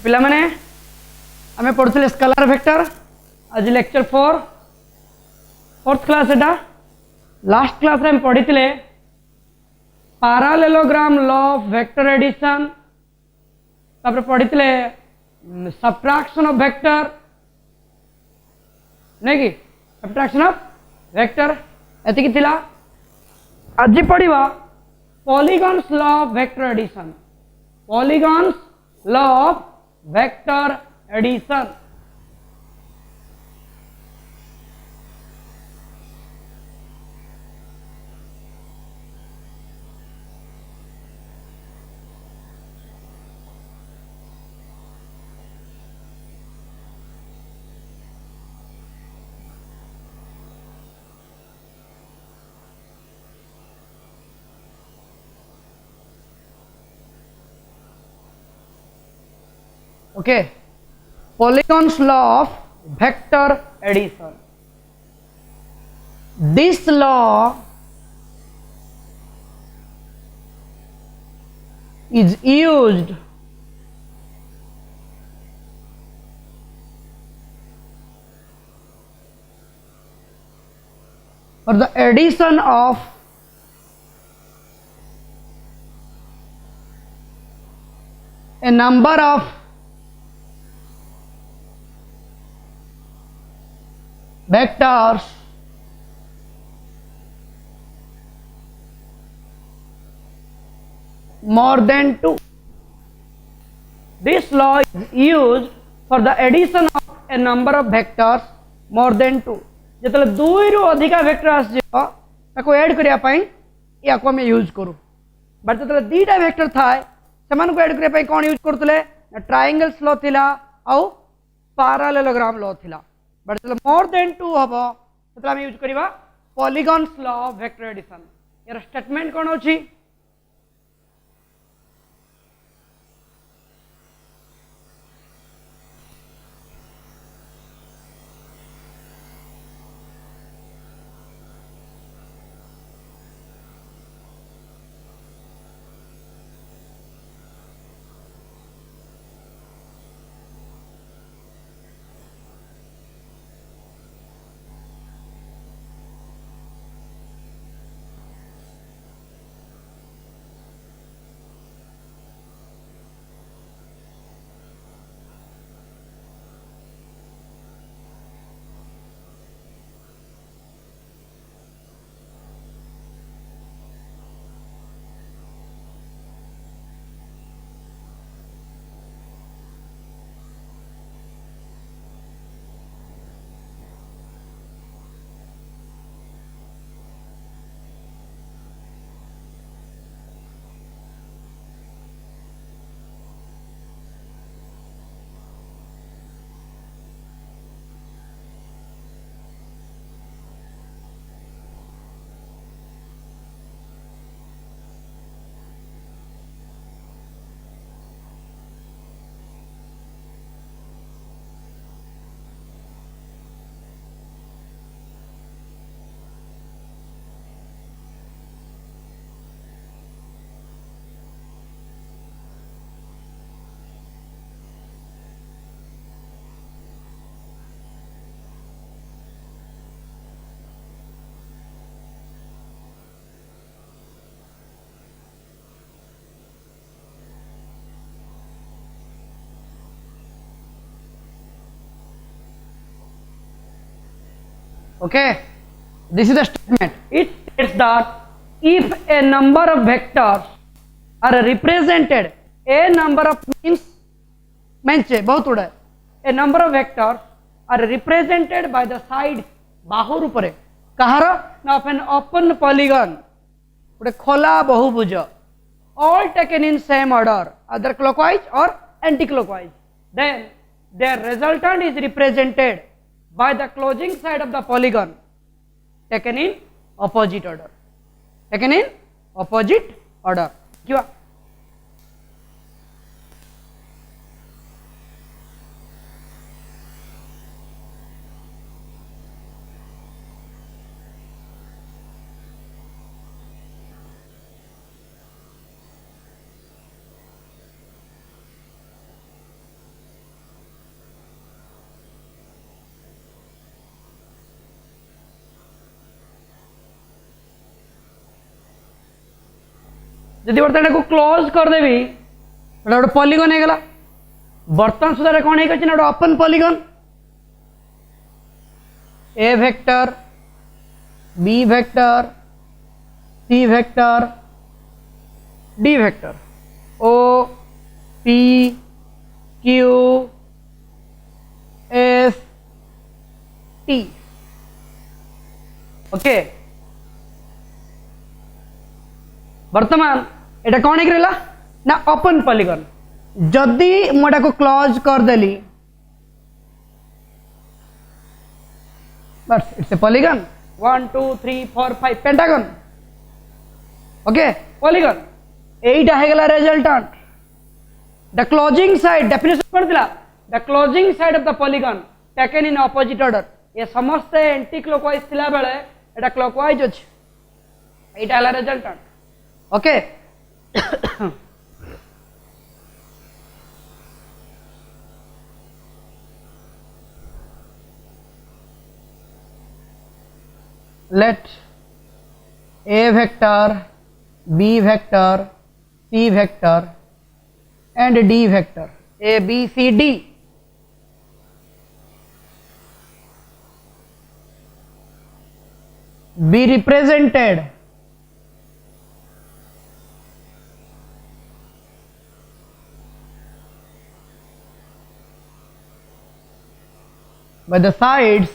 पिला माने आमे पढ़ुଥିଲେ स्केलर वेक्टर आज लेक्चर 4 फोर्थ क्लास एटा लास्ट क्लास रे हम पढ़िଥିଲେ parallelogram law of vector addition तापर पढ़िଥିଲେ सब्ट्रैक्शन ऑफ वेक्टर नहीं कि सब्ट्रैक्शन ऑफ वेक्टर एतिकी थिला आज पढ़िबा polygons law of vector addition polygons law of vector addition okay polygons law of vector addition this law is used for the addition of a number of vectors more than 2. This law is used for the addition of a number of vectors more than 2. जेतले 2 रु अधिका vector आस जेबो ताको add करिया पई या को हम use करू बट जेतले दीटा वेक्टर थाए समान को ऐड करिया पई कोन यूज करतले ट्रायंगल्स लॉ थिला आ पैरेललोग्राम लॉ थिला बट जो मोर देन 2 हम से यूज करवा polygons law of vector addition यार स्टेटमेंट कौन अच्छी okay this is the statement it states that if a number of vectors are represented a number of means बहुत उड़ा a number of vectors are represented by the sides बाहुर ऊपर कहार ना of an open polygon उड़े खोला बहुभुज all taken in same order either clockwise or anti-clockwise then their resultant is represented by the closing side of the polygon taken in opposite order क्यों जदि बर्तमान को close करदेवी गोटे पॉलीगन हो गला बर्तमान सुधा कौन है open polygon A vector B vector C vector D vector O P Q S T okay वर्तमान एटा कौन है ना ओपन पॉलीगन जदि मुझे को क्लोज करदेली बस it's a polygon 1 2 3 4 5 pentagon okay polygon एटा है गला resultant the closing side definition कर दिला the closing side of the polygon taken in opposite order ये समस्त एंटी क्लॉकवाइज थिला बेले एटा क्लॉकवाइज अछि एटा हला resultant okay let a vector b vector c vector and d vector a b c d be represented by the sides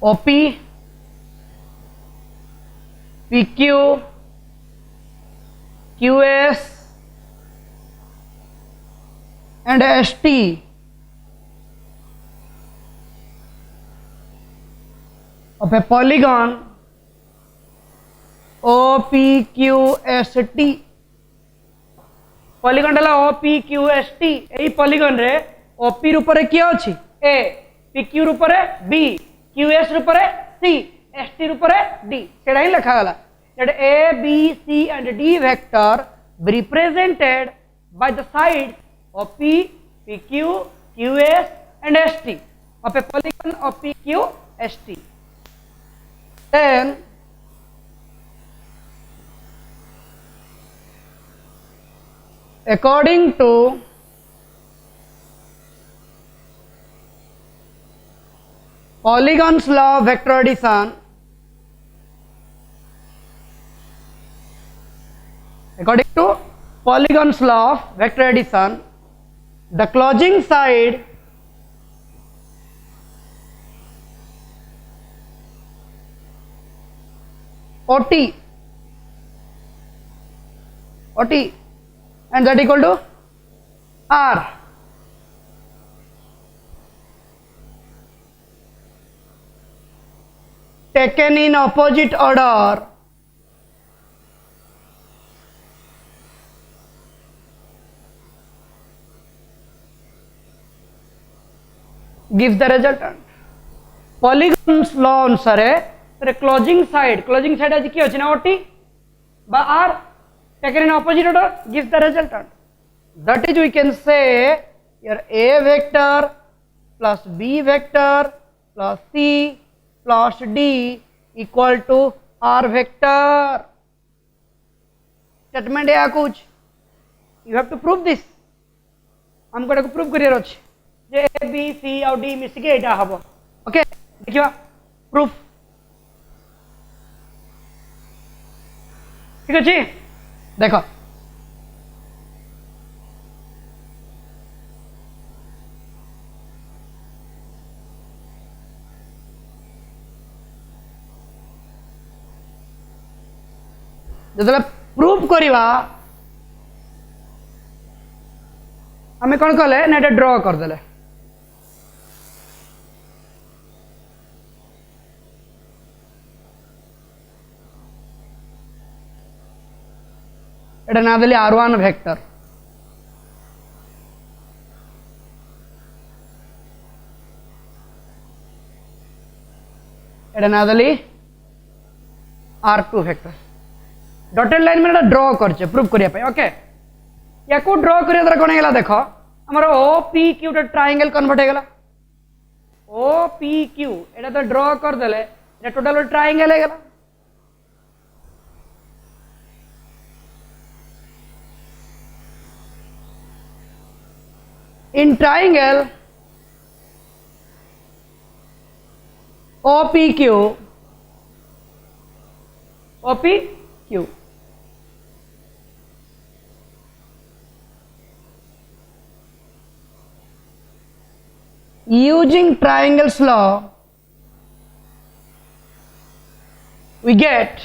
OP, PQ, QS and ST of a polygon OPQST. Polygon डाला OPQST यही polygon रे OP रूपरे किए अछि A, PQ रूपरे B, QS रूपरे C, ST रूपरे D सेडा ही लिखा गला that A, B, C and D vector be represented by the sides of P, PQ, QS and ST of a polygon of PQST. Then according to Polygon's law of vector addition, according to Polygon's law of vector addition, the closing side OT and that equal to R. Taken in opposite order gives the resultant. Polygon's law अनुसार closing side आज की होची ना OT by R taken in opposite order gives the resultant. That is, we can say here A vector plus B vector plus C plus D equal to R vector. Statement है कुछ. You have to prove this. हमको एटा को prove career अछि जे A B C और D miss के एटा हबो. Okay देखियो proof ठीक अछि देखो जब प्रूफ करिवा हमें कौन कले ना ड्रॉ कर देले एटा ना देली R1 वेक्टर एटा ना देली R2 वेक्टर डॉटेड लाइन में ड्रॉ करछे प्रूफ करिया पे ओके या को ड्रॉ करिया द्वारा कोन गेला देखो हमर OPQ टे ट्रायंगल कन्वर्ट हे गेला OPQ एटा तो ड्रॉ कर देले एटा टोटल ट्रायंगल हे गेला in triangle OPQ, OPQ, using triangles law, we get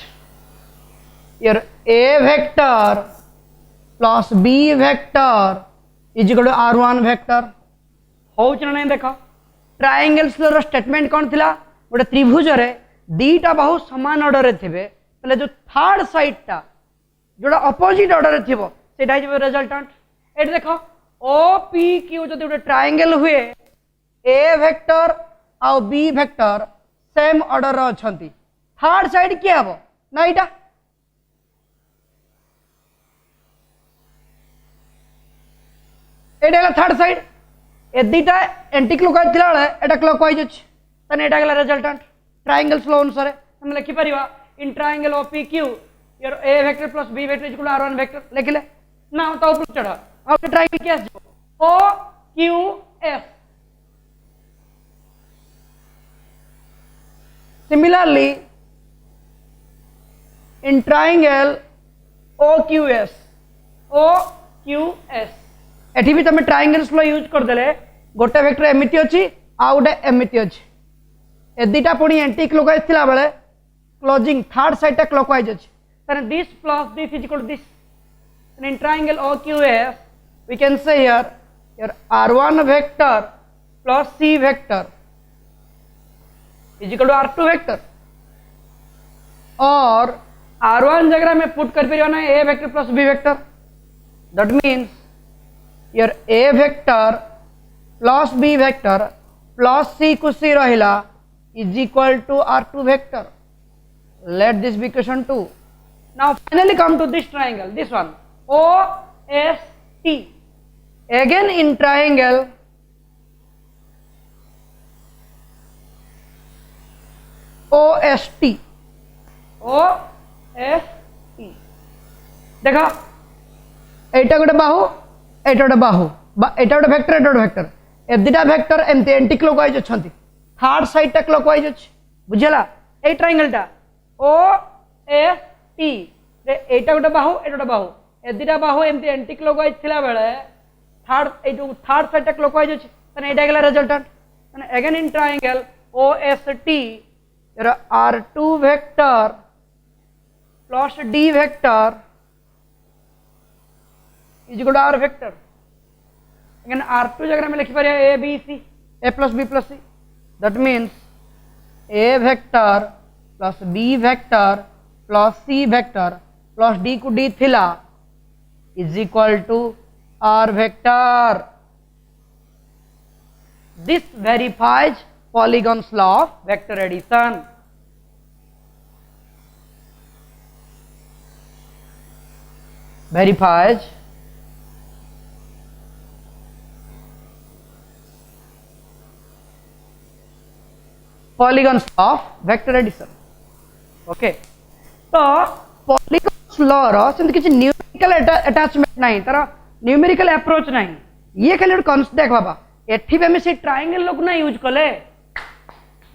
your A vector plus B vector is equal to R1 vector. होउछ ना नहीं देखो ट्रायंगल्स रो स्टेटमेंट कौन थिला गोटे त्रिभुज रे दीटा बाहु समान ऑर्डर रे थिबे तले जो थर्ड साइड टा जोड़ा अपोजिट ऑर्डर रे थिबो सेटा हिबे रिजल्टेंट एट देखो OPQ जदि गोटे ट्रायंगल हुए A वेक्टर आ B वेक्टर सेम ऑर्डर रो अछंती थर्ड साइड के हबो ना इटा एटा थर्ड साइड ए दीटा एंटी क्लॉकवाइज थिला बेले एटा क्लॉकवाइज अछि तने एटा गेला रिजल्टेंट ट्रायंगल्स लॉ अनुसार हम लिखि परिबा in triangle OPQ your A vector plus B vector equal to R1 vector लिखले ना तो ऊपर चढ़ा अब ट्रायंगल के आस OQS similarly in triangle OQS एठी भी तमे ट्रायंगल्स लो यूज कर देले गोटे वेक्टर एमिति अछि आ गोटे एमिति अछि ए दीटा पुणी एंटी क्लॉकवाइज थिला बेले क्लोजिंग थर्ड साइड टा क्लॉकवाइज अछि तने this plus this is equal to this and in triangle OQS we can say here your R1 vector plus C vector is equal to R2 vector और R1 जगह में put कर परियो ना A vector plus B vector that means your A vector plus B vector plus C को C रहिला is equal to R2 vector. Let this be equation 2. Now finally come to this triangle, this one OST. Again in triangle OST देखा एटा गोटे बाहु एटा गोटे बाहु एटा गोटे vector एटा गोटे vector A दिटा vector एमती anti clockwise अछंती third side टा clockwise अछि बुझिला ए triangle टा OST रे एटा गोटे बाहु ए दिटा बाहु एमती एंटी क्लॉकवाइज थिला बेले थर्ड साइड टा क्लॉकवाइज अछि तने एटा गेला रिजल्टेंट तने again in triangle OST your R2 vector plus D vector is equal to R vector. Again R2 जगह में लिखी परिया A B C A plus B plus C. That means A vector plus B vector plus C vector plus D को D थिला is equal to R vector. This verifies Polygon's law of vector addition. Verifies Polygon's law of vector addition. Okay. तो Polygon's law रो सिंध किसी numerical attachment नहीं तारा numerical approach नहीं ये खाली concept देख बाबा एठी पे में से ट्रायंगल लोग ना यूज कले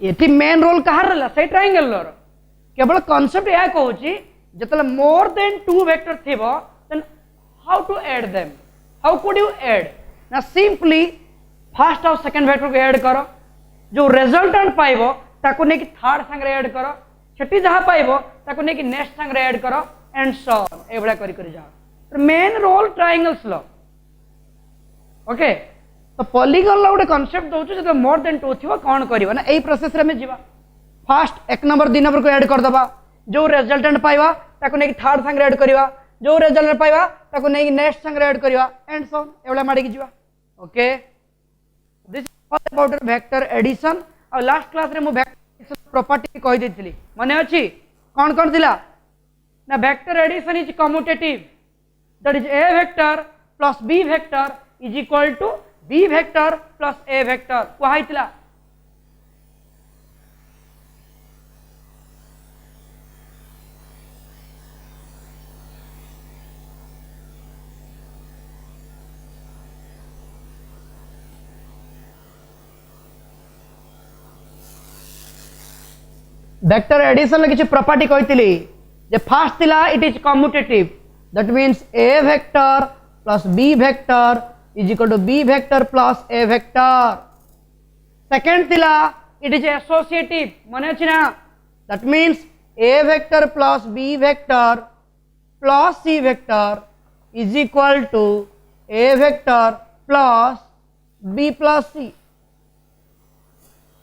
एठी मेन रोल कहार रहला से ट्रायंगल लो केवल कांसेप्ट या कहूची जतले मोर देन टू वेक्टर थिबो then how to add them how could you add ना सिंपली फर्स्ट और सेकंड वेक्टर को ऐड करो जो रिजल्टेंट पाइबो ताको ने कि थर्ड संग ऐड करो छठी जहां पाइबो ताको ने कि नेक्स्ट संग ऐड करो एंड सो ऑन एबडा करी जाओ मेन रोल ट्रायंगल्स लो ओके तो पॉलीगन ला गोटे कॉन्सेप्ट दउछु जब मोर देन 2 थिबो कोन करबा ना एई प्रोसेस रे में जीवा फर्स्ट एक नंबर 2 नंबर को ऐड कर दबा जो रिजल्टेंट पाइबा ताको ने कि थर्ड संग ऐड करबा जो रिजल्टेंट पाइबा ताको ने कि नेक्स्ट संग ऐड करबा एंड सो ऑन एबडा माडी की जीवा okay this all about vector addition और लास्ट क्लास रे मु वेक्टर प्रॉपर्टी कहि देथिली माने अछि कोन कोन दिला ना vector addition is commutative that is A vector plus B vector is equal to B vector plus A vector कहैतिला वेक्टर एडिशन किसी प्रॉपर्टी कही जे फास्ट थिला it is commutative that means A vector plus B vector is equal to B vector plus A vector second थिला it is associative मन अच्छी ना that means A vector plus B vector plus C vector is equal to A vector plus B plus C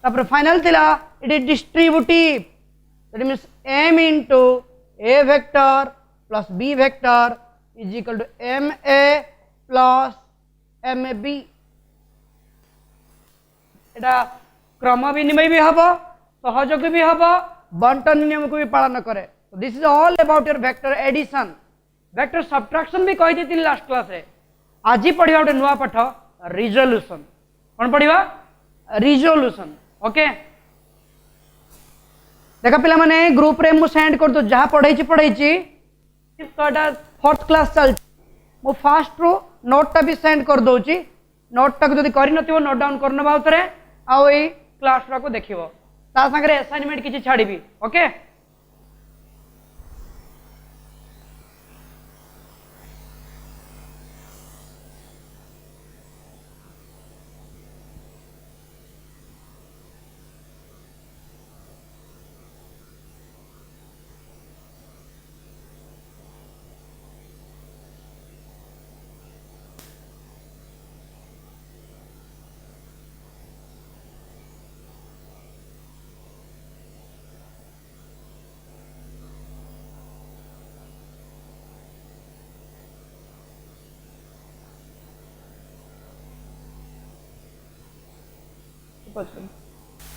तापर final थिला it is distributive that means m into a vector plus b vector is equal to ma plus mb एटा क्रम विनिमय भी हम सहयोग भी हम बंटन नियम को भी पालन करे this is all about your vector addition vector subtraction भी कही थी लास्ट क्लास रे आज पढ़िया गोटे नुआ पाठ रिजोल्यूशन कौन पढ़िया रिजोल्यूशन ओके देखा पिला माने ग्रुप रे मु सेंड कर दो जहाँ पढ़ाई फोर्थ क्लास चल मु फास्ट रो नोट टा भी सेंड कर दोची नोट टा को जदी करि नथिबो नोट डाउन करना बाउतरे आ ओई क्लास रा को देखिबो ता संगे असाइनमेंट किछि छाड़ीबी okay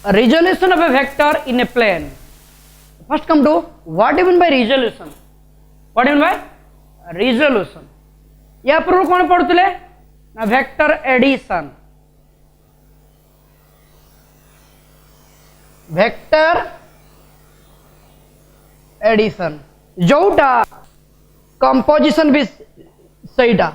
resolution of a vector in a plane first come to what do you mean by resolution what do you mean by resolution या पूर्व कौन पढ़ुले ना वेक्टर एडिशन वेक्टर एडिशन जोटा कंपोजिशन भी सहीटा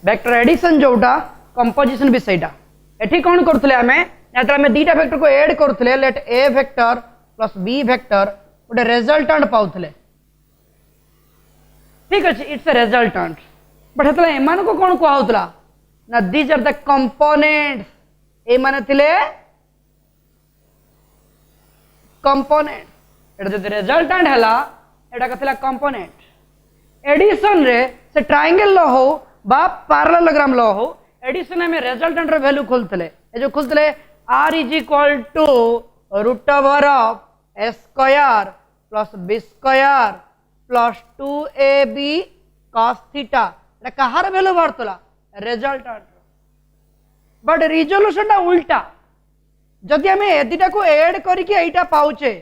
वेक्टर एडिशन जोटा composition भी सहीटा एठी कौन करथले हमें यात्रा में दीटा वेक्टर को ऐड करथले लेट ए वेक्टर प्लस बी वेक्टर गोटे रिजल्टेंट पाउथले ठीक अछि इट्स अ रिजल्टेंट बट हेतला एमान को कौन कहउतला ना दीज आर द कंपोनेंट्स ए माने थिले कंपोनेंट एटा जदि रिजल्टेंट हला एटा कथला कंपोनेंट एडिशन रे से ट्रायंगल लो हो बा पैरेललोग्राम लो हो एडिशन में रिजल्टेंट रो वैल्यू खोलतले ए जो खोलतले r is equal to root over of a square plus b square plus 2ab cos theta एटा कहार वैल्यू बारतला रिजल्टेंट बट रिजोल्यूशन टा उल्टा जदि हमें एदिटा को ऐड करके एटा पाउचे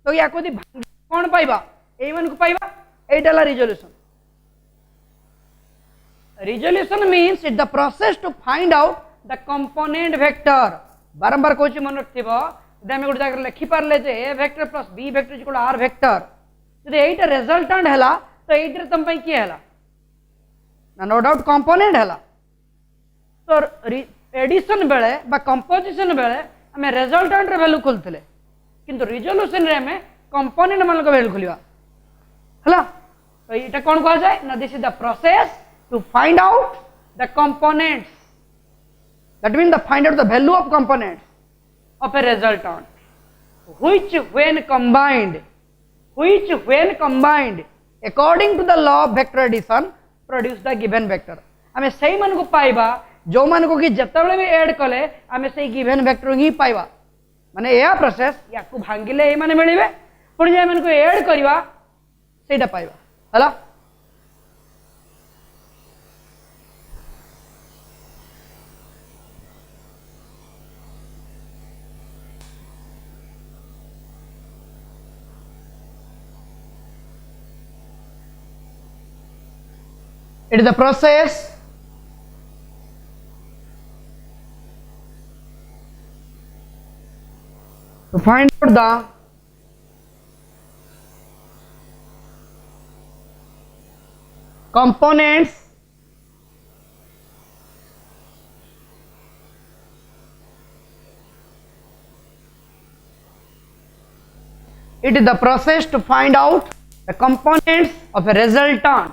तो या कोदी कोन पाइबा ए मन को पाइबा एटाला resolution resolution means it's the process to find out the component vector बारंबार कोची मन रखथिबो जदि हम गोटे जगह लिखि पारले जे a vector plus b vector equal r vector जदि एटा रिजल्टेंट हला तो एटा तम पई की हला ना नो डाउट कंपोनेंट हला तो एडिशन बेले बा कंपोजिशन बेले हमें रिजल्टेंट रे वैल्यू खोलथले किंतु रिजोल्यूशन रे हमें कंपोनेंट मान को वैल्यू खोलिबा हला तो एटा कोन कहा जाय ना this is the process to find out the components that means the find out the value of components of a resultant which when combined according to the law of vector addition produce the given vector हमें सही मन को पाइबा जो मन को कि जतबेले भी ऐड कले हमें सही गिवन वेक्टर ही पाइबा माने या प्रोसेस या को भांगिले ए माने मिलिबे पुणी जे मन को ऐड करबा सेटा पाइबा हला it is the process to find out the components It is the process to find out the components of a resultant.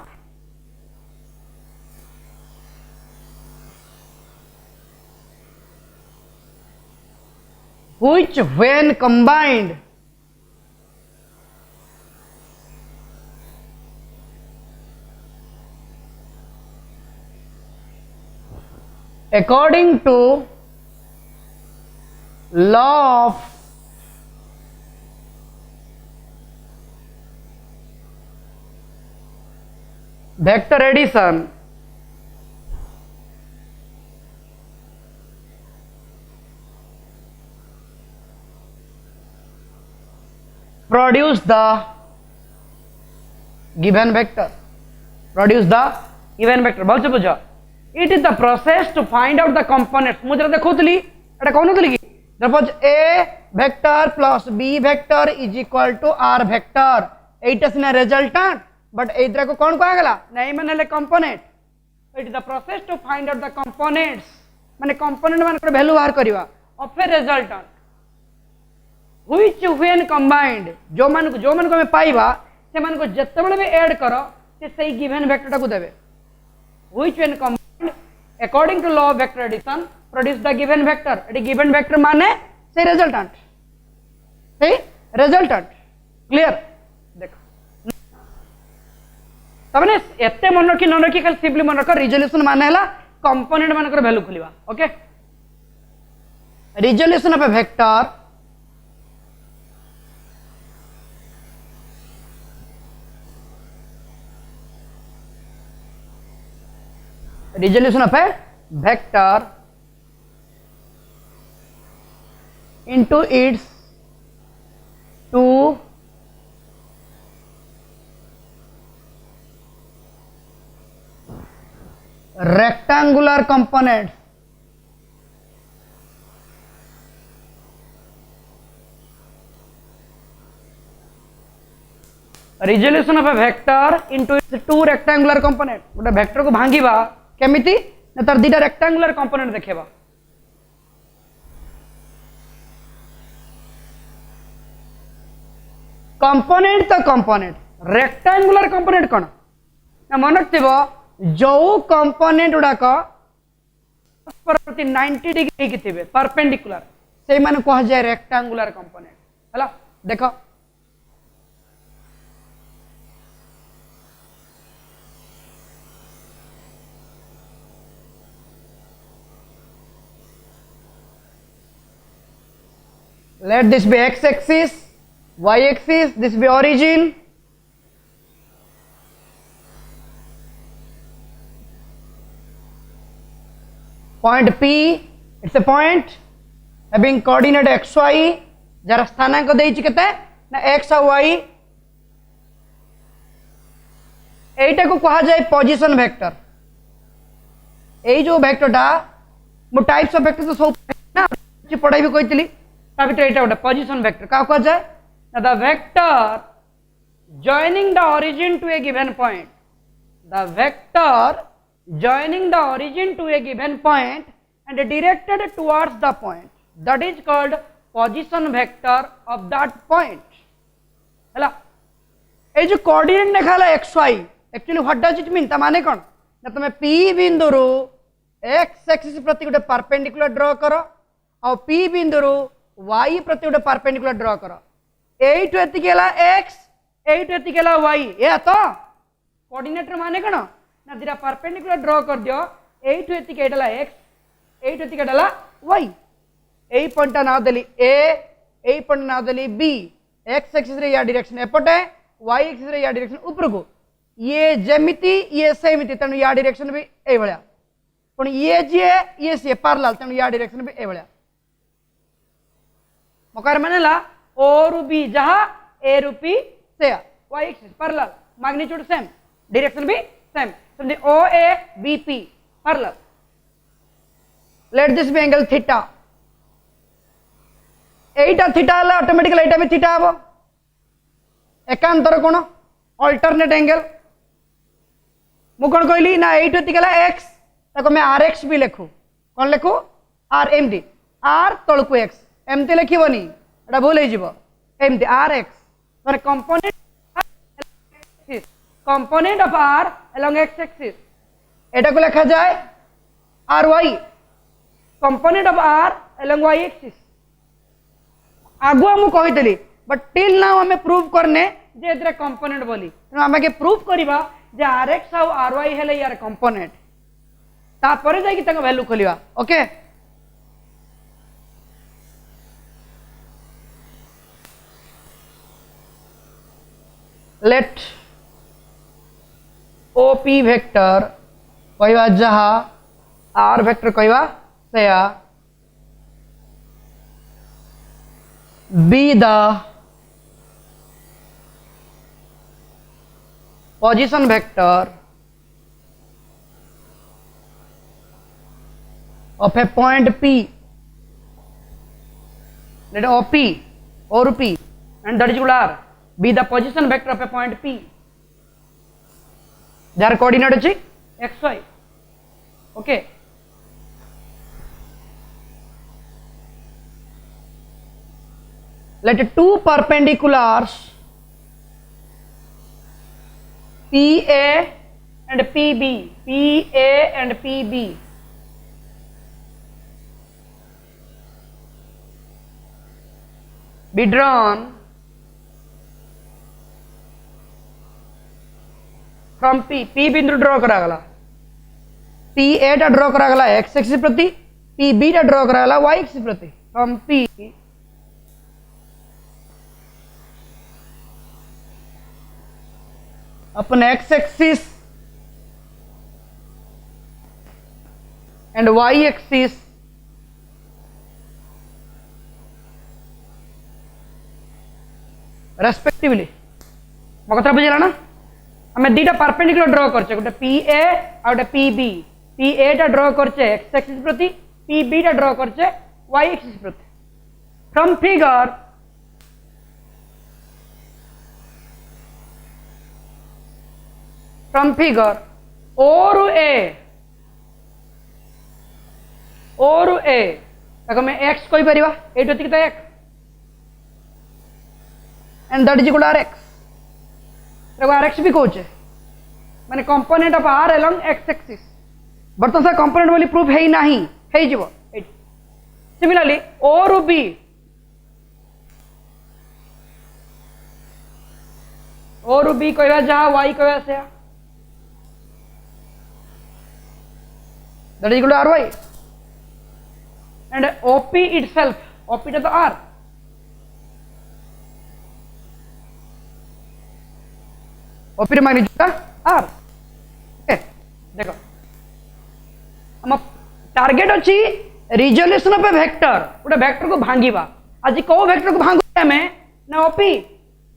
Which when combined according to law of vector addition produce the given vector. Produce the given vector. बहुत से पूछा. It is the process to find out the components. मुझे देखो तुली. ऐटा कौन होती लिखी? Suppose A vector plus B vector is equal to R vector. It is a resultant. But इधर को कौन कहा गया? नहीं मैंने ले component. It is the process to find out the components. मैंने component मान कर value बाहर करिवा. of a resultant. Which when combined जो मन को मैं पाइबा से मन को जत्ते बड़े में ऐड करो से सही given vector टा को देवे. Which when combined according to law of vector addition produce the given vector. Eighty given vector माने सही resultant. सही resultant. Clear? देखो. तब ने एत्ते मन रखी न रखी खाली सिंपली मन रखो resolution माने हला component मान कर value खुलिवा. Okay? Resolution of a vector resolution of a vector into its two rectangular components. Resolution of a vector into its two rectangular components. गोटे vector को भांगिबा केमिति न तार दीटा रेक्टेंगुलर कंपोनेंट देखेबा. कंपोनेंट तो कंपोनेंट रेक्टेंगुलर कंपोनेंट कौन ना मन रखिबो जो कंपोनेंट गुडाक प्रति 90 डिग्री की थिबे परपेंडिकुलर से माने कह जाय रेक्टेंगुलर कंपोनेंट. हला देखो let this be x axis, y axis, this be origin, point P, it's a point having coordinate xy, जार स्थानांक देइछि केते ना x और y. एटा को कहा जाय पोजीशन वेक्टर. एई जो वेक्टरटा मो टाइप्स ऑफ वेक्टर तो सब ना पढ़ाई भी कहितली position vector क्या कहा जाए ना the vector joining the origin to a given point. The vector joining the origin to a given point and directed towards the point, that is called position vector of that point. हला ए जो coordinate देखाला xy actually what does it mean ता माने कोन ना तुम p बिंदु रो x axis प्रति गोटे परपेंडिकुलर ड्रॉ करो और p बिंदु रो y प्रति गोटे परपेंडिकुलर ड्रॉ करो. एइटु एति केला x एइटु एति केला y. ए तो कोऑर्डिनेटर माने कोन ना दिरा परपेंडिकुलर ड्रॉ कर दियो. एइटु एति केडला x एइटु एति केडला y. एई पॉइंट ना देली a एई पॉइंट ना देली b. x एक्सिस रे या डायरेक्शन एपटे y एक्सिस रे या डायरेक्शन ऊपर को. ये जेमिति ये सेमिति तनु या डायरेक्शन भी ए भलिया पण ये जे ये से पैरेलल तनु या डायरेक्शन भी ए भलिया. मकार मानेला ओ रु बी जहा ए रु पी से y axis parallel magnitude same direction भी सेम. समझे O A B P parallel. Let this be angle theta. एटा थीटा हला ऑटोमेटिकली एटा भी थीटा हबो. एकांतर कोण अल्टरनेट एंगल मु कोन कहली ना एटा तिकला x ताको मैं rx भी लिखू. कोन लिखू r एमडी r तळकु x एमती लिखिबनी एटा भूल हे जिवो एमती rx for component of r along x axis এটা को लिखा जाए ry component of r along y axis आगुआ मु कहितली बट टिल नाउ हमें प्रूव करने जे एतरे कंपोनेंट बोली तो हमें के प्रूव करिबा जे rx और ry हेले यार कंपोनेंट तापरे जाई कि तंग वैल्यू खोलिबा ओके लेट OP वेक्टर कहवा जहा R वेक्टर कहवा सेया be the position vector of a point P, let OP or P and that is equal R, be the position vector of a point P. Their coordinate is xy. Okay. Let two perpendiculars PA and PB, PA and PB be drawn from P. P बिंदु draw करा गला PA टा draw करा गला x axis प्रति PB टा draw करा गला y एक्सिस प्रति from P upon x axis and y axis respectively मो कथा बुझला ना हमें दीटा परपेंडिकुलर ड्रॉ करछे गोटे PA और गोटे PB PA टा ड्रॉ करछे x एक्सिस प्रति PB टा ड्रॉ करछे y एक्सिस प्रति from figure from figure or A ताको मैं x कोई परिवा एटो तिक x and that is equal to rx ताको rx भी कहूचे माने component of r along x axis बर्तन सा कंपोनेंट वाली प्रूफ है ही नहीं है जीवो सिमिलरली or B और B कहवा जहा y कहवा से that is equal to ry and OP itself OP to the R OP रे magnitude R okay देखो हम टारगेट अछि रिजोल्यूशन ऑफ ए वेक्टर गोटे वेक्टर को भांगीबा आज को वेक्टर को भांगु हमें ना OP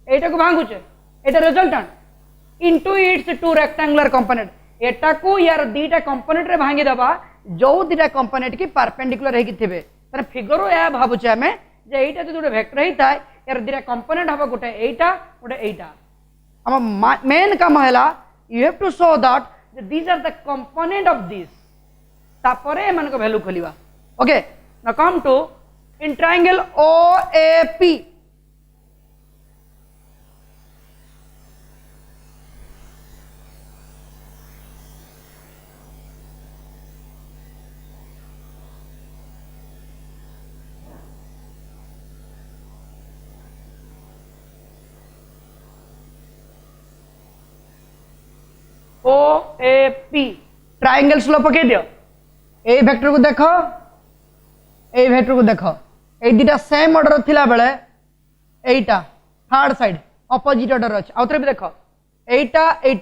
एटा को भांगु छे एटा resultant into its two rectangular component एटा को यार दीटा कंपोनेंट रे भांगी दबा जो दीटा कंपोनेंट की परपेंडिकुलर हेकी थिबे तने फिगर या भाबुचे हमें जे एटा जो वेक्टर हेता यार दीटा कंपोनेंट हबा गोटे एटा हम मेन काम हैला you have to show that these are the component of this तापरे मन को वैल्यू खोलिबा okay now come to in triangle OAP OAP triangle स्लो पके दियो ए वेक्टर को देखो ए वेक्टर को देखो ए दीटा सेम ऑर्डर थिला बेले एटा थर्ड साइड ऑपोजिट ऑर्डर अछि आउथरे भी देखो एटा ए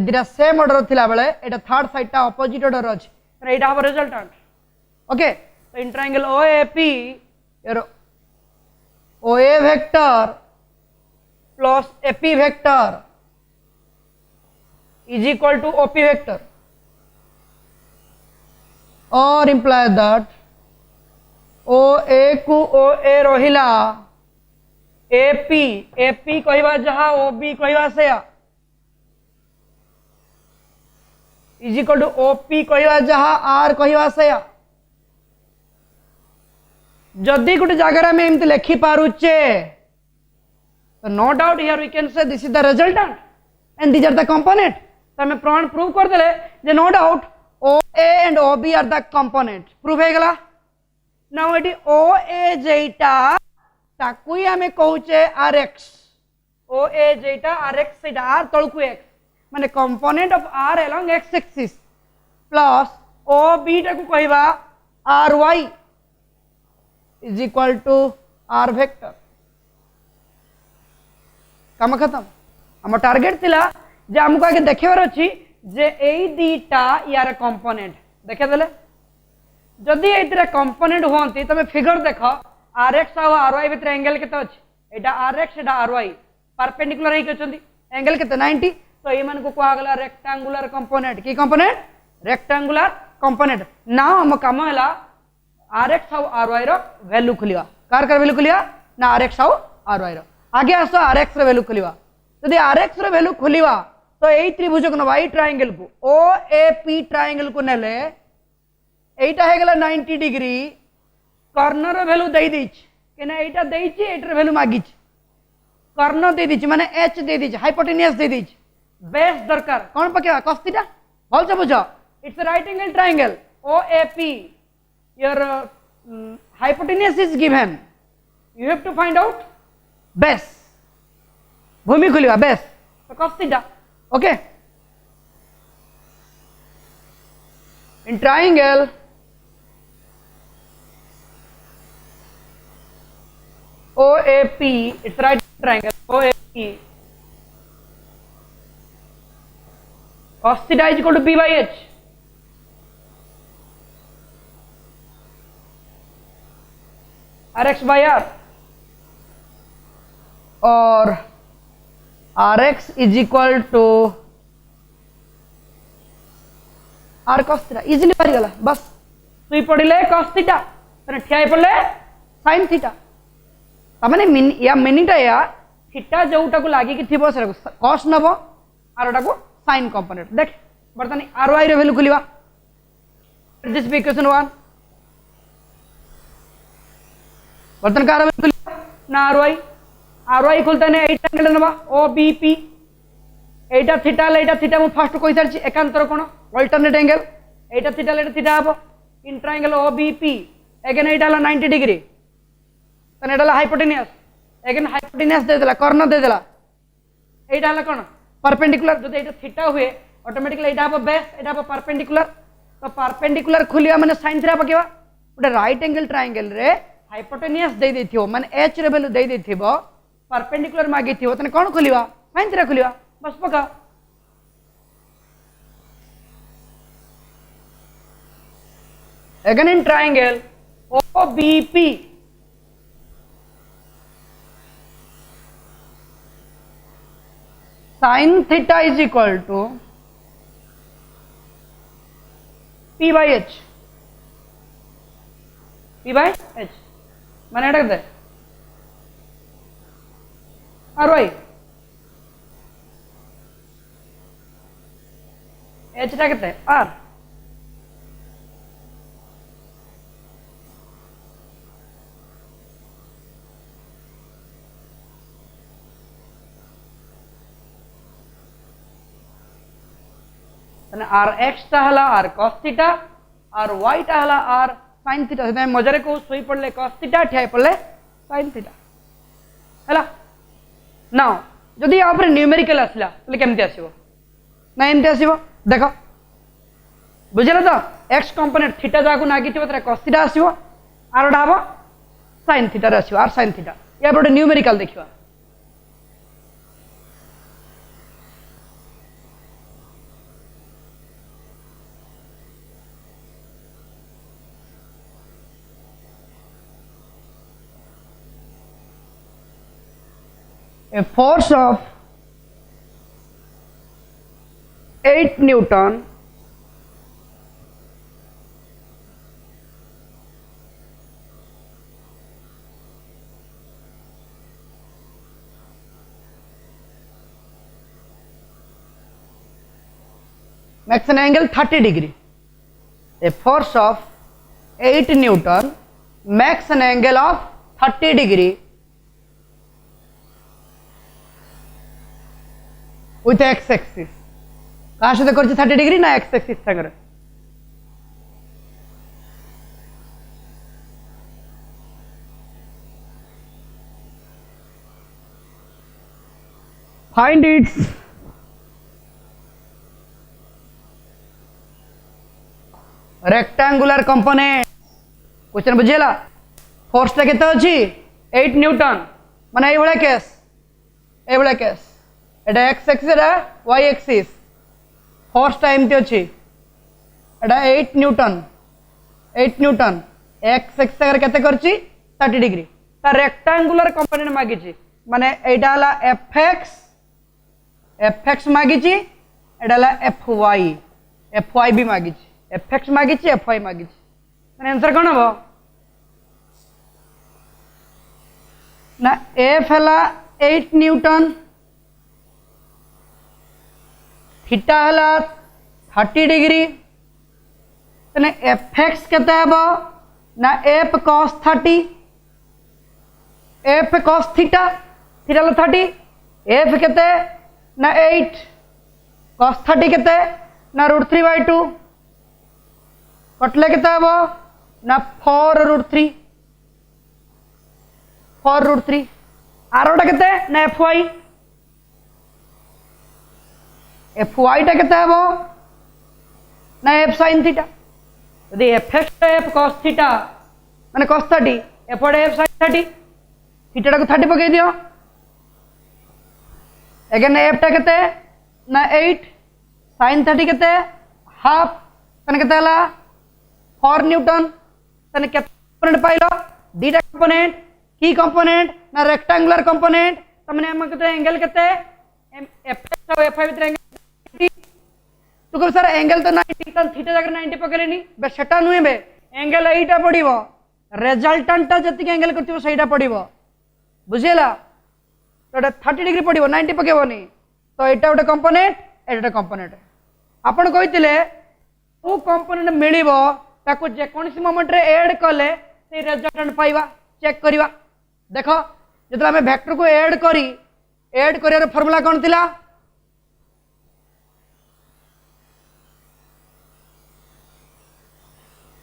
दीटा सेम ऑर्डर थिला बेले एटा थर्ड साइड टा ऑपोजिट ऑर्डर अछि तो एटा हबो रिजल्टेंट ओके तो इन triangle OAP your OA vector plus AP vector is equal to OP vector or imply that OA को OA रहिला AP कहवा जहा OB कहवा से is equal to OP कहवा जहा R कहवा से जदि गोटे जगह में एमती लिखि पारुचे So no doubt here we can say this is the resultant and these are the component. तो हमें प्रमाण प्रूव कर देले जे no doubt OA and OB are the component. Prove हे गला. Now एटी OA जेटा ताकुई हमें कहूचे RX. OA जेटा RX सेटा R तळकु X. माने component of R along X axis plus OB टाकु कहबा RY is equal to R vector. काम खत्म. हम टार्गेट थिला जे हमको आगे देखेबार अछि जे एई दीटा यार कंपोनेंट देखे देले जदी एतिरा कंपोनेंट होंती तमे फिगर देखो rx और ry भितर एंगल केते अछि एटा rx एटा ry परपेंडिकुलर हे कचंदी एंगल केते 90 तो ए मन को कोआ गला रेक्टेंगुलर कंपोनेंट की कंपोनेंट रेक्टेंगुलर कंपोनेंट नाउ हम काम हला rx और ry रो वैल्यू खुलिवा कार कर वैल्यू खुलिया ना rx और ry रो आगे आसो rx रो वैल्यू खुलिवा यदि rx रो वैल्यू खुलिवा तो यही त्रिभुज को वाई ट्रायंगल को OAP ट्रायंगल को नेले एटा हे गला 90 डिग्री कॉर्नर रो वैल्यू दई दिछ केना एटा देइछि एटर वैल्यू मागिछ कॉर्नर दे दिछ माने h दे दिछ हाइपोटेनियस दे दिछ बेस दरकार कोन पकेवा cos थीटा बोल से बुझो it's a right angle triangle OAP your hypotenuse is given you have to find out base भूमि खुलिवा बेस तो cos theta okay in triangle OAP it's right triangle OAP cos theta is equal to P by H RX by R और Rx is equal to R cos theta easily पारी गला बस सुई पड़िले cos theta तने ठियाई पड़ले sin theta तमाने या मिनिटा या theta जोटा को लागी कि थिबो से cos नबो आरोटा को sin कंपोनेंट देख बर्तन ry रे वैल्यू खुलिवा दिस बी इक्वेशन 1 बर्तन का वैल्यू खुलिवा ना ry खुलता ने 8 एंगल नबा OBP एटा थीटा मु फर्स्ट कहि सारछि एकांतर कोण अल्टरनेट एंगल एटा थीटा हबो in triangle OBP again Etah 90 degree तने एटा हाइपोटेनियस अगेन हाइपोटेनियस दे देला कॉर्नर दे देला एटा हला कोण परपेंडिकुलर जदि एटा थीटा हुए ऑटोमेटिकली एटा हबो बेस एटा हबो परपेंडिकुलर तो परपेंडिकुलर खुलिया माने sin थीटा पकेवा उडे राइट एंगल ट्रायंगल रे हाइपोटेनियस दे देथियो माने h रे वैल्यू दे देथिबो परपेंडिकुलर मागी थिबो तने कोन खुलिवा sin थीटा खुलिवा बस पका again in triangle OBP sin theta is equal to P by H माने एटा केते ry h टा केते r तने rx टा हला r cos थीटा और y टा हला r sin थीटा से मजरे को सोई पड़ले cos थीटा ठियाई पड़ले sin थीटा हला नाउ जदि या ऊपर न्यूमेरिकल आसला तले केमति आसीबो ना एमति आसीबो देखो बुझला तो x कंपोनेंट थीटा जाको नागिथिबो तरे cos थीटा आसीबो r डाबो sin थीटा रे आसीबो r sin थीटा या बडे न्यूमेरिकल देखिबा a force of 8 Newton makes an angle 30 degree. A force of 8 Newton makes an angle of 30 degree with X axis कहा सहित कर 30 डिग्री ना एक्स एक्सिस सागर find its rectangular component question बुझेगा force टा केते अछि 8 न्यूटन माने ए भले केस एटा x axis iota y axis force टा एमती अछि एटा 8 न्यूटन एक्स एक्सिस अगर केते करछि 30 डिग्री ता रेक्टांगुलर कंपोनेंट मागी छि माने एटा हला एफ एक्स मागी छि एटा हला एफ वाई भी मागी छि एफ एक्स मागी छि एफ वाई मागी छि माने आंसर कोन हो ना एफ हला 8 न्यूटन थीटा हला 30 डिग्री तने एफ एक्स केते हबो ना F cos 30 F cos theta theta हला 30 एफ केते ना 8 cos 30 केते ना √3/2 कटले केते हबो ना 4√3 आरोटा केते ना एफ वाई टा केते हबो ना एफ sin थीटा यदि F x F cos theta माने cos 30 एपटे एफ sin 30 थीटा टा को 30 पके दियो अगेन एफ टा केते ना 8 sin 30 केते हाफ तने केते हला 4 न्यूटन तने केते कंपोनेंट पाइलो दीटा कंपोनेंट की कंपोनेंट ना रेक्टेंगुलर कंपोनेंट तमने हम केते एंगल केते एफ एक्स और एफ वाई भीतर एंगल तो कब सर एंगल तो 90 तन थीटा जगह 90 पकरेनी बे सेटा नुए बे एंगल एटा पड़िबो रिजल्टेंट ता जति एंगल करथिबो सेटा पड़िबो बुझेला तो 30 डिग्री पड़िबो 90 पकेबोनी तो एटा गोटे कंपोनेंट आपण कहितिले ओ कंपोनेंट मिलिबो ताको जे कोनसी मोमेंट रे ऐड कले से रिजल्टेंट पाइबा चेक करिवा देखो जतला हमें वेक्टर को ऐड करियार फार्मूला कोन थिला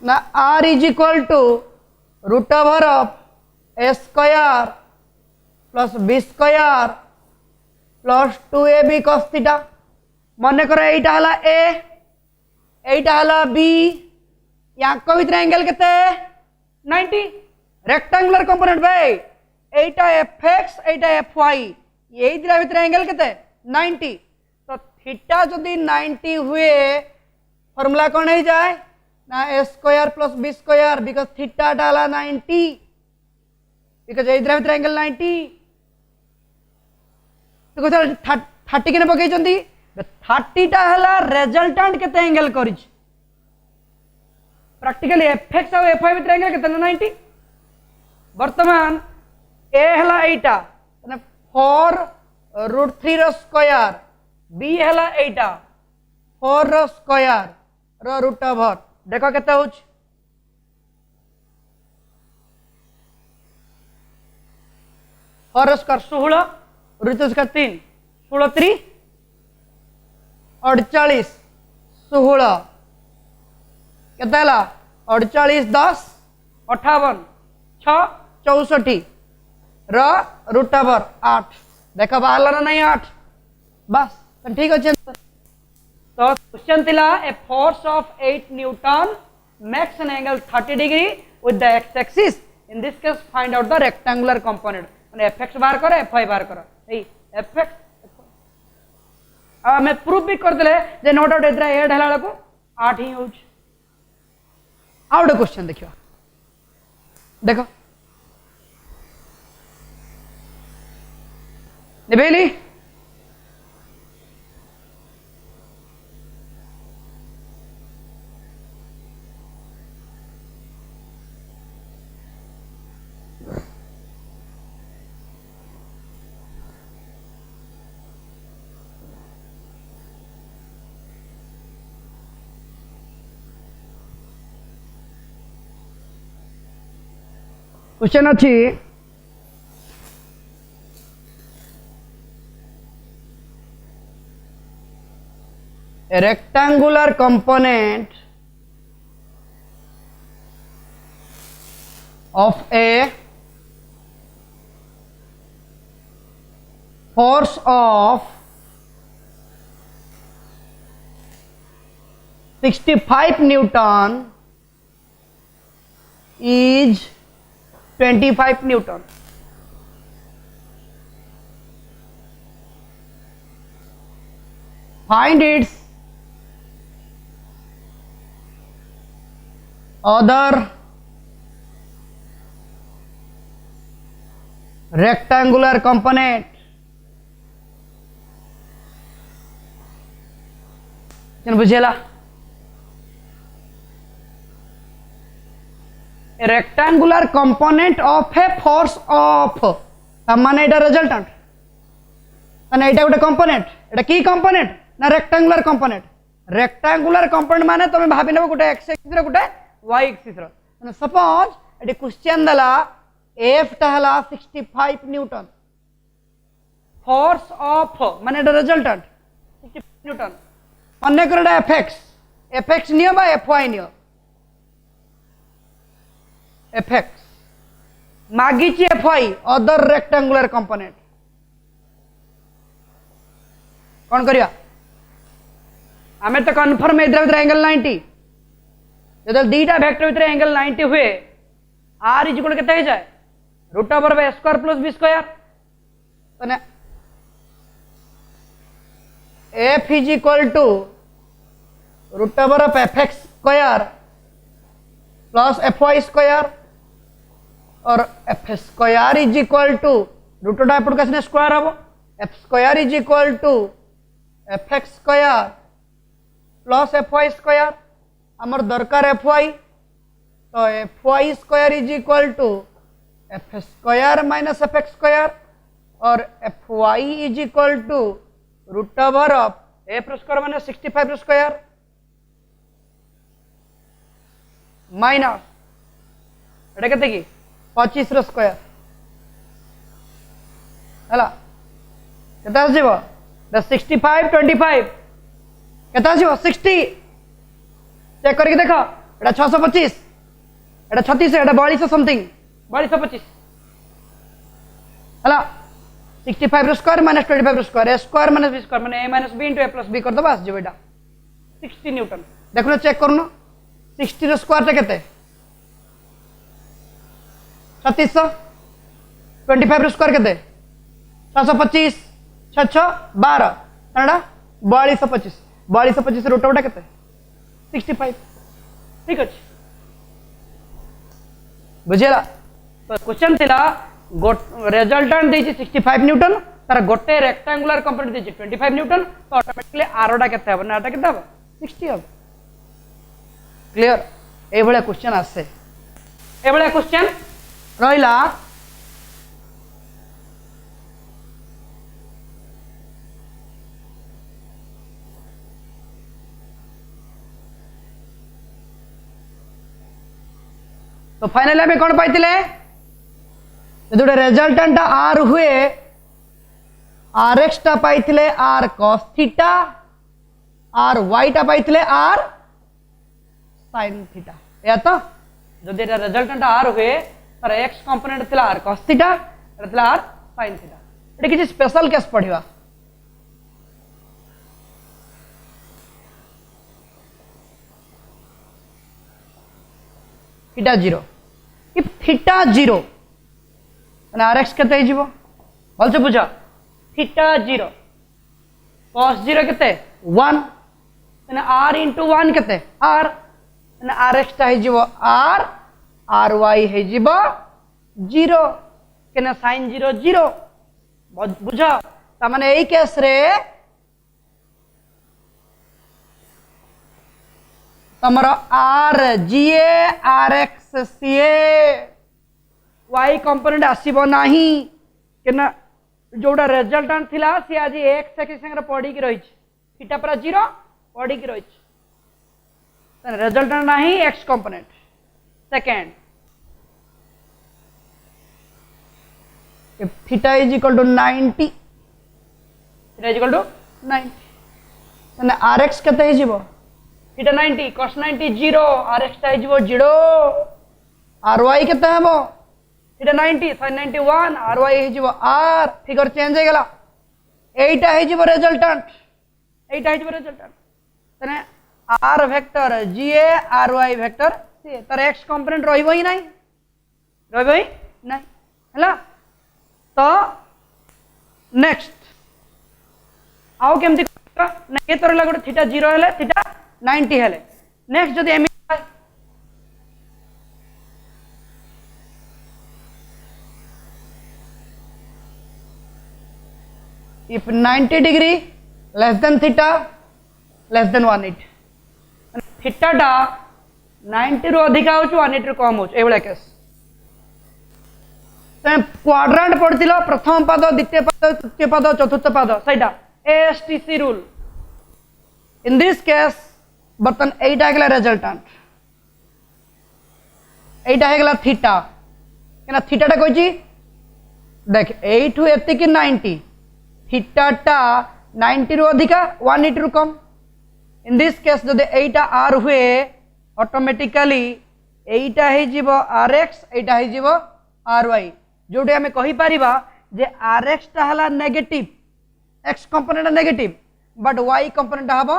ना r is equal to root over of a square plus b square plus 2ab cos theta मन कर एटा हला a एटा हला b याको भीतर एंगल केते 90 रेक्टेंगुलर कंपोनेंट भाई एटा एफ एक्स एटा एफ वाई यही दिला भीतर एंगल केते 90 तो थीटा जदी 90 हुए फार्मूला कोन हो जाए ना a square plus b square because theta डाला 90 बिकॉज़ एही दिला भीतर एंगल 90 तो सर 30 केने पकै जंदी 30 टा हला रिजल्टेंट केते एंगल करिछ प्रैक्टिकली एफ एक्स और एफ वाई भीतर एंगल केते 90 वर्तमान ए हला एटा माने 4√3 रो स्क्वायर बी हला एटा 4 रो स्क्वायर रो रूट ओवर देखो केते होछ 4 स्क्वायर 16 रूट स्क्वायर 3 16 3 48 16 केते हला 48 10 58 6 64 रूट ओवर 8 देखो बाहर ना नहीं 8 बस तो ठीक अच्छे तो क्वेश्चन थिला a force of 8 Newton makes an angle 30 degree with the x axis in this case find out the rectangular component माने एफ एक्स बाहर करो एफ वाई बाहर करो ए एफ एक्स हमें प्रूफ भी कर देले जे नो डाउट एतरा ऐड हला को 8 ही होछ आउट क्वेश्चन देखियो देखो निबेली क्वेश्चन अच्छी a rectangular component of a force of 65 Newton is 25 Newton. Find its other rectangular component. बुझेला a rectangular component of a force of माने एटा रिजल्टेंट माने एटा गोटे कंपोनेंट एटा की कंपोनेंट ना रेक्टेंगुलर कंपोनेंट माने तमे भाबी नेबो गोटे एक्स एक्सिस रे गोटे वाई एक्सिस रे माने सपोज एटी क्वेश्चन दला एफ टा हला 65 न्यूटन फोर्स ऑफ माने एटा रिजल्टेंट 65 न्यूटन अन्य करडा एफएक्स नियो बा एफवाई नियो एफएक्स मागीची एफवाई अदर रेक्टेंगुलर कंपोनेंट कौन करिया आमे तो कन्फर्म इधर भीतर एंगल 90 जब दीटा वेक्टर भीतर एंगल 90 हुए आर इज इक्वल केते हो जाए root over by square plus B square तने F is equal to root over of F X square plus F Y square और F square is equal to root over एपट का square हम F square is equal to F X square plus F Y square आमर दरकार F Y तो F Y square is equal to F square minus F X square और F Y is equal to root over of F square minus 65 square minus एटा केते की 25 रो square हला केता आसीबो the 65 25 केता आसीबो 60 check करके देखो एटा 625 एटा 36 एटा 42 समथिंग 4225 हला 65 रो square minus 25 रो square ए square minus B square माने a minus b into a plus b कर दबा आस जो एटा 60 न्यूटन देखो चेक करनो 60 रो स्क्वायर ता केते 3600 25 रो स्क्वायर केते 625 6 12 एटा 4225 4225 रूट ओवर केते 65 ठीक अछि बुझेला तो क्वेश्चन थिला रिजल्टेंट देछि 65 न्यूटन तार गोटे रेक्टेंगुलर कंपोनेंट देछि 25 न्यूटन तो ऑटोमेटिकली आरोडा केते हबो ना आटा केते हबो 60 हबो क्लियर ए भले क्वेश्चन आसे ए भले क्वेश्चन रहिला तो फाइनली हमें कौन पाइतिले जो रिजल्टेंट आर हुए आर एक्स टा पाइतिले R cos theta R Y टा पाइतिले आर साइन थीटा या तो जो रिजल्टेंट आर हुए तार एक्स कंपोनेंट थिला आर कॉस थीटा थिला आर साइन थीटा एटा किछि स्पेशल केस पढिबा थीटा 0 इफ थीटा 0 माने आर एक्स केते हिजबो भल से बुझा थीटा 0 cos 0 केते 1 माने r into 1 केते r माने आर एक्स ता हिजबो r आर वाई हिजबो 0 केना sin 0 0 बुझा ता माने एई केस रे तमरा आर जीए आर एक्स सीए वाई कंपोनेंट आसीबो नाही केना जोडा रिजल्टेंट थिला सी आज एक्स एक्सिस संगे पड़ी की रही थीटा पर 0 पड़ी की रही तने रिजल्टेंट नाही x component second if theta is equal to 90 theta is equal to 90 तने rx केते हे जीवो थीटा 90 cos 90 0 rx ता हे जीवो 0 ry केते हेबो थीटा 90 sin 91 ry हे जीवो r फिगर चेंज हे गेला एटा हे जीवो रिजल्टेंट तने r vector ga ry vector c तर x कंपोनेंट रहइबो ही नहीं हला तो नेक्स्ट आउ केमती ना ये तोर लागो थीटा 0 हेले थीटा 90 हेले नेक्स्ट जदी एम if 90 degree less than theta less than 180 theta टा 90 रो अधिक आउछ 180 रो कम होछ एबळे केस क्वाड्रांट पढ़थिलो प्रथम पद द्वितीय पद तृतीय पद चतुर्थ पद सैटा एएसटीसी रूल इन दिस केस बर्तन एटा गेला रिजल्टेंट एटा हे गेला थीटा केना थीटा टा कहछि देख 8 एति कि 90 थीटा टा 90 रो अधिका 180 रो कम इन दिस केस जदि एटा आर हुए ऑटोमेटिकली एटा हे जीवो आरएक्स एटा हे जीवो आरवाई जोटे हमें कहि परिबा जे आरएक्स टा हला negative X component negative but Y component हबो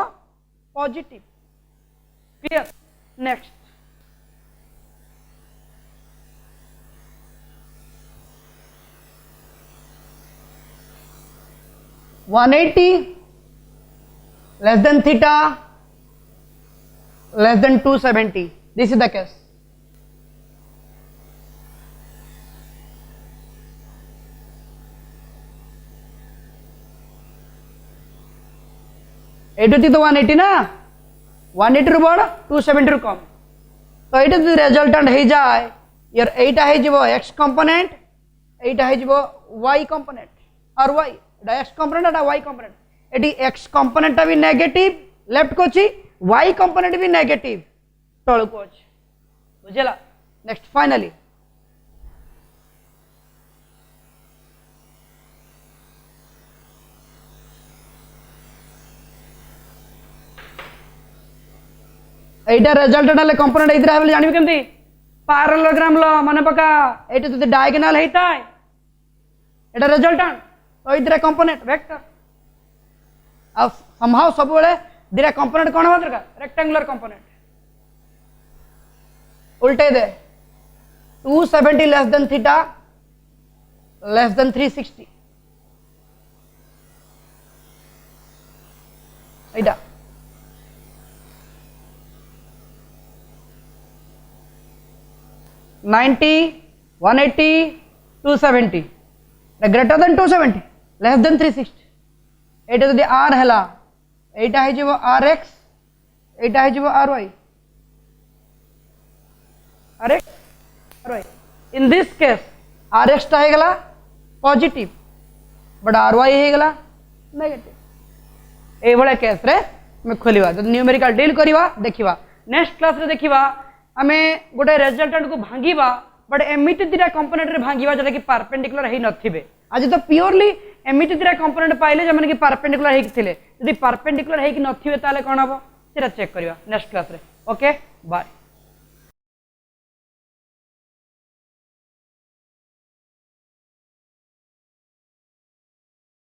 positive clear next one 180 less than theta less than 270 this is the case eighty तो 180 ना 180 रु बड़ 270 रु कम तो ये रिजल्टेंट हो जाए यार एटा है जीवो x कंपोनेंट एटा है जीवो y कंपोनेंट और y x कंपोनेंट एटा y component eighty x component भी नेगेटिव लेफ्ट को छी y कंपोनेंट भी नेगेटिव तळ को छी बुझला नेक्स्ट फाइनली एटा रिजल्टेंट वाले कंपोनेंट इधर है जानिबे केमती पैरेललोग्राम लो माने पका एटा जदि डायगोनल हेता एटा रिजल्टेंट तो इधर कंपोनेंट वेक्टर अब समहाउ सब बेले दिरा कंपोनेंट कोन होबा दरकार रेक्टेंगुलर कंपोनेंट उल्टे दे 270 less than theta less than 360 एटा 90 180 270 greater than 270 less than 360 एटा जदि r हला एटा है जीवो rx एटा है जीवो ry in this case rx टा है गला पॉजिटिव बट ry है गला नेगेटिव ए बळे केस रे मैं खोलिवा जदि न्यूमेरिकल डील करिवा देखिवा नेक्स्ट क्लास रे देखिवा आमे गोटे रिजल्टेंट को भांगीबा बट एमिति दिरा कंपोनेंट रे भांगीबा जटा कि परपेंडिकुलर हे नथिबे आज तो प्योरली एमिति दिरा कंपोनेंट पाइले जे माने कि परपेंडिकुलर हे थिले यदि परपेंडिकुलर हे कि नथिबे ताले कोन हबो सेटा चेक करिवा नेक्स्ट क्लास रे ओके बाय।